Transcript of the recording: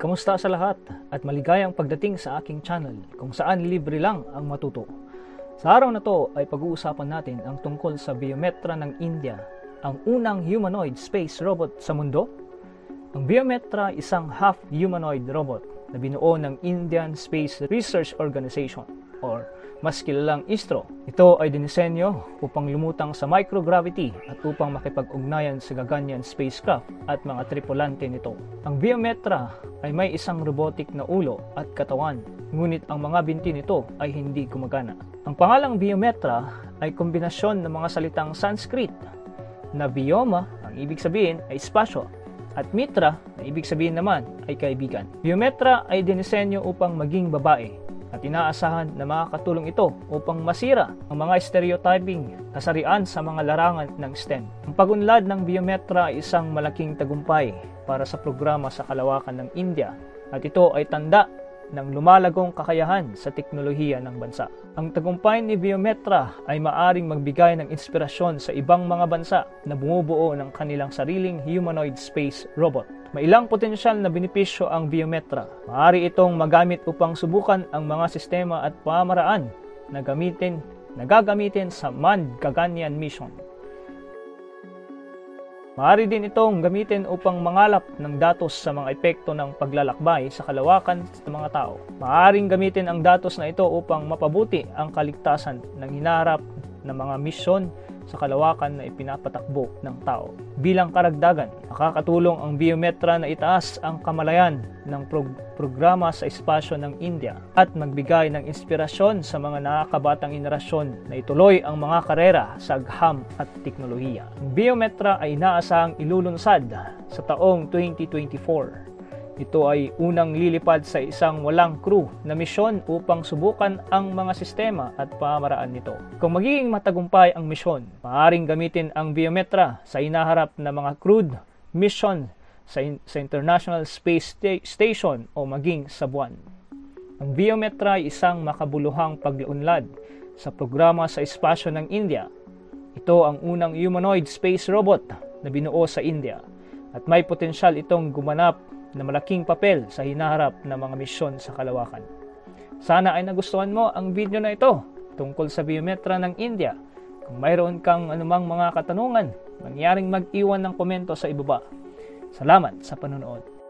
Kamusta sa lahat at maligayang pagdating sa aking channel kung saan libre lang ang matuto. Sa araw na to ay pag-uusapan natin ang tungkol sa Biometra ng India, ang unang humanoid space robot sa mundo. Ang Biometra isang half-humanoid robot na binuo ng Indian Space Research Organization or mas kilalang ISRO. Ito ay dinisenyo upang lumutang sa microgravity at upang makipag-ugnayan sa Gaganyaan spacecraft at mga tripulante nito. Ang Biometra ay may isang robotic na ulo at katawan, ngunit ang mga binti nito ay hindi gumagana. Ang pangalang Biometra ay kombinasyon ng mga salitang Sanskrit na bioma, ang ibig sabihin ay espasyo, at mitra, na ibig sabihin naman ay kaibigan. Biometra ay dinisenyo upang maging babae at inaasahan na makakatulong ito upang masira ang mga stereotyping kasarian sa mga larangan ng STEM. Ang pagunlad ng Biometra ay isang malaking tagumpay para sa programa sa kalawakan ng India at ito ay tanda ng lumalagong kakayahan sa teknolohiya ng bansa. Ang tagumpay ni Biometra ay maaring magbigay ng inspirasyon sa ibang mga bansa na bumubuo ng kanilang sariling humanoid space robot. May ilang potensyal na benepisyo ang Biometra. Maaari itong magamit upang subukan ang mga sistema at pamaraan na gagamitin sa manned Gaganyaan mission. Maaari din itong gamitin upang mangalap ng datos sa mga epekto ng paglalakbay sa kalawakan ng mga tao. Maaaring gamitin ang datos na ito upang mapabuti ang kaligtasan ng hinaharap ng mga misyon sa kalawakan na ipinapatakbo ng tao. Bilang karagdagan, nakakatulong ang Biometra na itaas ang kamalayan ng programa sa espasyo ng India at magbigay ng inspirasyon sa mga nakakabatang henerasyon na ituloy ang mga karera sa agham at teknolohiya. Ang Biometra ay inaasahang ilulunsad sa taong 2024. Ito ay unang lilipad sa isang walang crew na misyon upang subukan ang mga sistema at pamaraan nito. Kung magiging matagumpay ang misyon, maaaring gamitin ang Biometra sa hinaharap na mga crewed mission sa International Space Station o maging sa buwan. Ang Biometra ay isang makabuluhang pag-unlad sa programa sa espasyo ng India. Ito ang unang humanoid space robot na binuo sa India at may potensyal itong gumanap na malaking papel sa hinaharap ng mga misyon sa kalawakan. Sana ay nagustuhan mo ang video na ito tungkol sa Biometra ng India. Kung mayroon kang anumang mga katanungan, mangyaring mag-iwan ng komento sa ibaba. Salamat sa panonood.